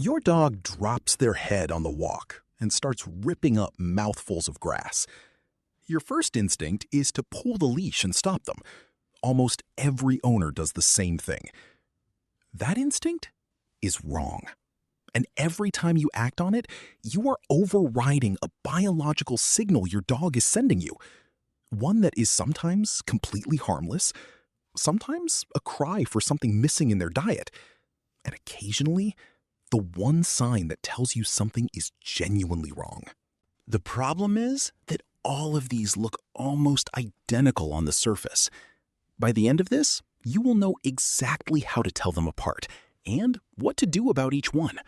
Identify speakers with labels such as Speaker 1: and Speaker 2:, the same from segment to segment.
Speaker 1: Your dog drops their head on the walk and starts ripping up mouthfuls of grass. Your first instinct is to pull the leash and stop them. Almost every owner does the same thing. That instinct is wrong. And every time you act on it, you are overriding a biological signal your dog is sending you. One that is sometimes completely harmless, sometimes a cry for something missing in their diet, and occasionally the one sign that tells you something is genuinely wrong. The problem is that all of these look almost identical on the surface. By the end of this, you will know exactly how to tell them apart and what to do about each one.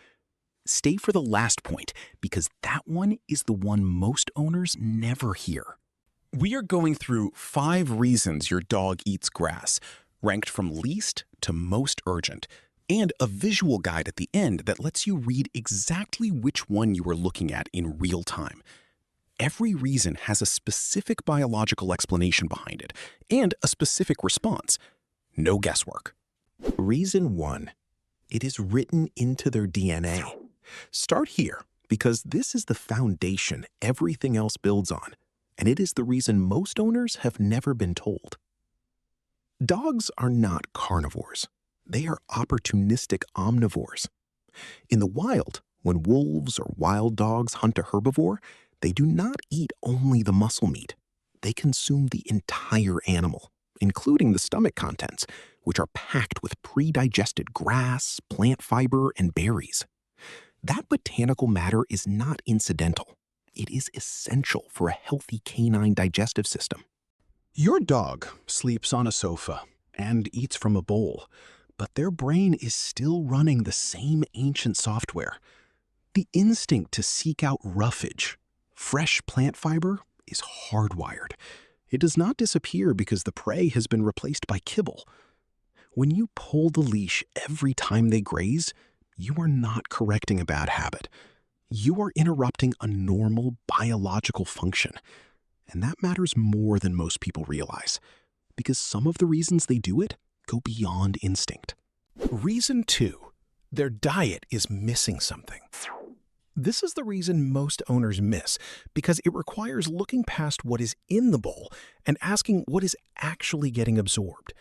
Speaker 1: Stay for the last point, because that one is the one most owners never hear. We are going through 5 reasons your dog eats grass, ranked from least to most urgent, and a visual guide at the end that lets you read exactly which one you are looking at in real time. Every reason has a specific biological explanation behind it and a specific response. No guesswork.
Speaker 2: Reason 1. It is written into their DNA. Start here, because this is the foundation everything else builds on, and it is the reason most owners have never been told. Dogs are not carnivores. They are opportunistic omnivores. In the wild, when wolves or wild dogs hunt a herbivore, they do not eat only the muscle meat. They consume the entire animal, including the stomach contents, which are packed with pre-digested grass, plant fiber, and berries. That botanical matter is not incidental. It is essential for a healthy canine digestive system.
Speaker 1: Your dog sleeps on a sofa and eats from a bowl, but their brain is still running the same ancient software. The instinct to seek out roughage, fresh plant fiber, is hardwired. It does not disappear because the prey has been replaced by kibble. When you pull the leash every time they graze, you are not correcting a bad habit. You are interrupting a normal biological function. And that matters more than most people realize, because some of the reasons they do it go beyond instinct. Reason 2. Their diet is missing something. This is the reason most owners miss, because it requires looking past what is in the bowl and asking what is actually getting absorbed.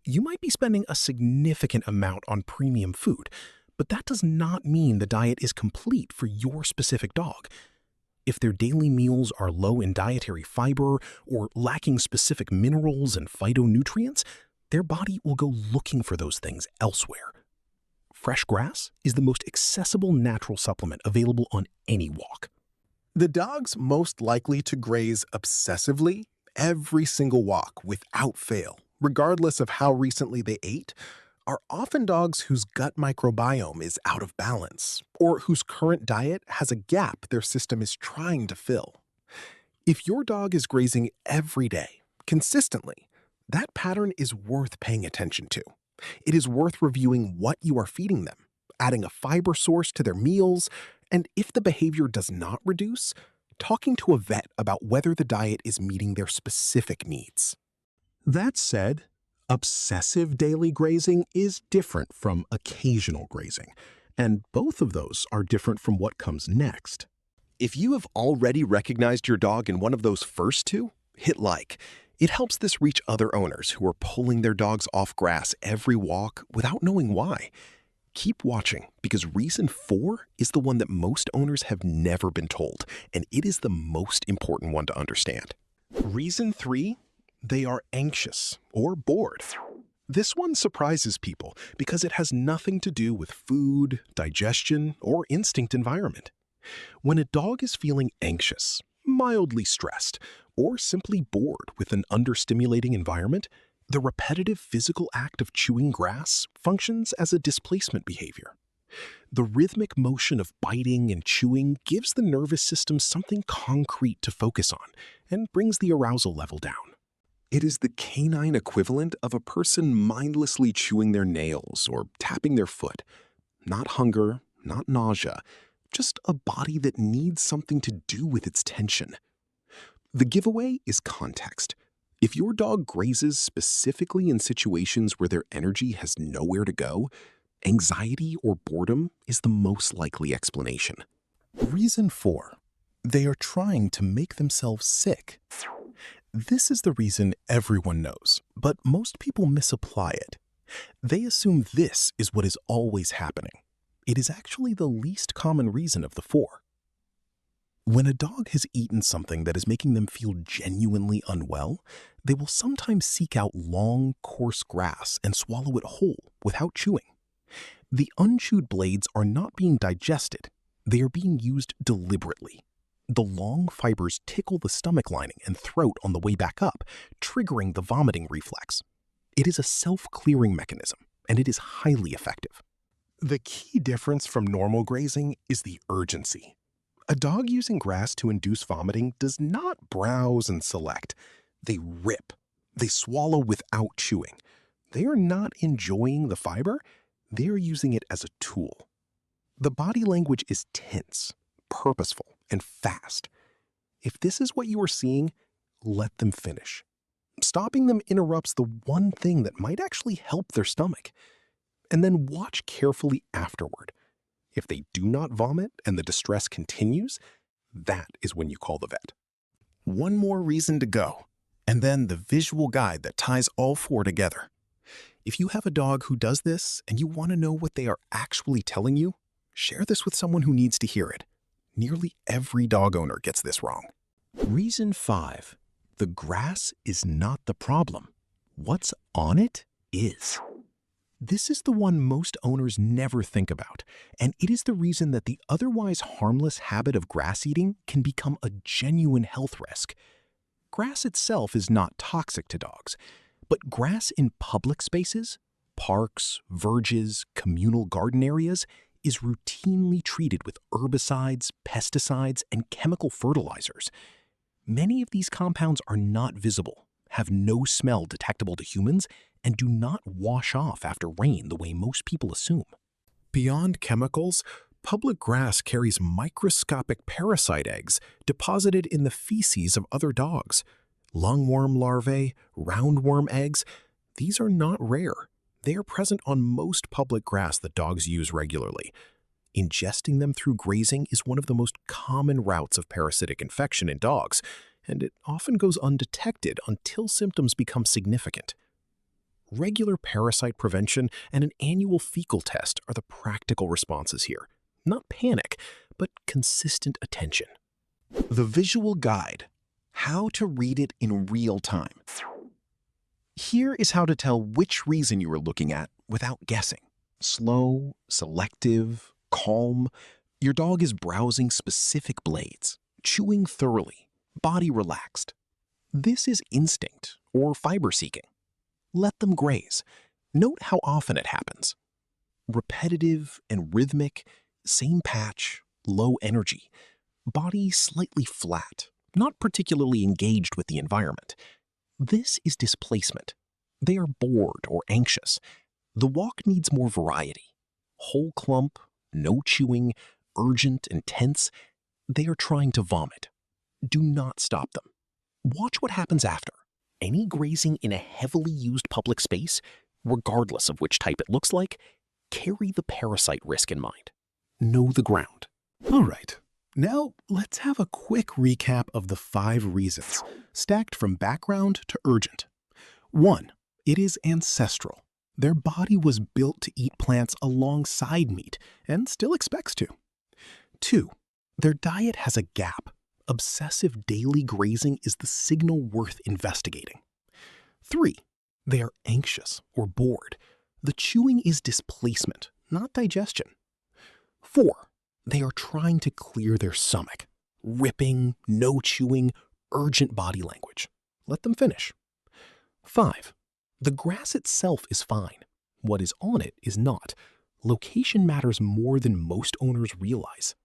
Speaker 1: You might be spending a significant amount on premium food, but that does not mean the diet is complete for your specific dog. If their daily meals are low in dietary fiber or lacking specific minerals and phytonutrients, their body will go looking for those things elsewhere. Fresh grass is the most accessible natural supplement available on any walk.
Speaker 3: The dogs most likely to graze obsessively every single walk without fail, regardless of how recently they ate, are often dogs whose gut microbiome is out of balance or whose current diet has a gap their system is trying to fill. If your dog is grazing every day, consistently, that pattern is worth paying attention to. It is worth reviewing what you are feeding them, adding a fiber source to their meals, and if the behavior does not reduce, talking to a vet about whether the diet is meeting their specific needs.
Speaker 1: That said, obsessive daily grazing is different from occasional grazing, and both of those are different from what comes next.
Speaker 2: If you have already recognized your dog in one of those first 2, hit like. It helps this reach other owners who are pulling their dogs off grass every walk without knowing why. Keep watching, because reason 4 is the one that most owners have never been told, and it is the most important one to understand.
Speaker 1: Reason 3, they are anxious or bored. This one surprises people because it has nothing to do with food, digestion, or instinct environment. When a dog is feeling anxious, mildly stressed, or simply bored with an understimulating environment, the repetitive physical act of chewing grass functions as a displacement behavior. The rhythmic motion of biting and chewing gives the nervous system something concrete to focus on and brings the arousal level down.
Speaker 2: It is the canine equivalent of a person mindlessly chewing their nails or tapping their foot. Not hunger, not nausea, just a body that needs something to do with its tension. The giveaway is context. If your dog grazes specifically in situations where their energy has nowhere to go, Anxiety or boredom is the most likely explanation.
Speaker 3: Reason 4. They are trying to make themselves sick. This is the reason everyone knows, but most people misapply it. They assume this is what is always happening. It is actually the least common reason of the 4. When a dog has eaten something that is making them feel genuinely unwell, they will sometimes seek out long, coarse grass and swallow it whole without chewing. The unchewed blades are not being digested. They are being used deliberately. The long fibers tickle the stomach lining and throat on the way back up, triggering the vomiting reflex. It is a self-clearing mechanism, and it is highly effective. The key difference from normal grazing is the urgency. A dog using grass to induce vomiting does not browse and select. They rip. They swallow without chewing. They are not enjoying the fiber. They are using it as a tool. The body language is tense, purposeful, and fast. If this is what you are seeing, let them finish. Stopping them interrupts the one thing that might actually help their stomach. And then watch carefully afterward. If they do not vomit and the distress continues, that is when you call the vet. One more reason to go, and then the visual guide that ties all 4 together. If you have a dog who does this and you want to know what they are actually telling you, share this with someone who needs to hear it. Nearly every dog owner gets this wrong. Reason 5. The grass is not the problem. What's on it is. This is the one most owners never think about, and it is the reason that the otherwise harmless habit of grass eating can become a genuine health risk. Grass itself is not toxic to dogs, but grass in public spaces, parks, verges, communal garden areas, is routinely treated with herbicides, pesticides, and chemical fertilizers. Many of these compounds are not visible, have no smell detectable to humans, and do not wash off after rain the way most people assume. Beyond chemicals, public grass carries microscopic parasite eggs deposited in the feces of other dogs. Lungworm larvae, roundworm eggs, these are not rare. They are present on most public grass that dogs use regularly. Ingesting them through grazing is one of the most common routes of parasitic infection in dogs, and it often goes undetected until symptoms become significant. Regular parasite prevention and an annual fecal test are the practical responses here. Not panic, but consistent attention. The visual guide. How to read it in real time. Here is how to tell which reason you are looking at without guessing. Slow, selective, calm. Your dog is browsing specific blades, chewing thoroughly, body relaxed. This is instinct or fiber seeking. Let them graze. Note how often it happens. Repetitive and rhythmic, same patch, low energy. Body slightly flat, not particularly engaged with the environment. This is displacement. They are bored or anxious. The walk needs more variety. Whole clump, no chewing, urgent and tense. They are trying to vomit. Do not stop them. Watch what happens after. Any grazing in a heavily used public space, regardless of which type it looks like, carry the parasite risk in mind. Know the ground. All right. Now, let's have a quick recap of the 5 reasons, stacked from background to urgent. 1. It is ancestral. Their body was built to eat plants alongside meat, and still expects to. 2. Their diet has a gap. Obsessive daily grazing is the signal worth investigating. 3. They are anxious or bored. The chewing is displacement, not digestion. 4. They are trying to clear their stomach. Ripping, no chewing, urgent body language. Let them finish. 5. The grass itself is fine. What is on it is not. Location matters more than most owners realize.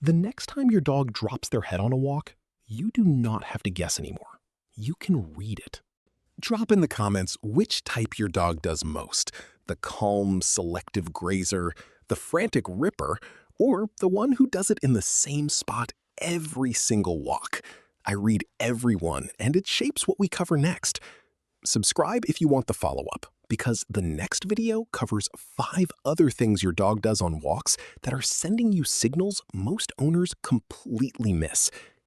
Speaker 3: The next time your dog drops their head on a walk, you do not have to guess anymore. You can read it. Drop in the comments which type your dog does most. The calm, selective grazer, the frantic ripper, or the one who does it in the same spot every single walk. I read every one, and it shapes what we cover next. Subscribe if you want the follow-up.
Speaker 2: because the next video covers 5 other things your dog does on walks that are sending you signals most owners completely miss.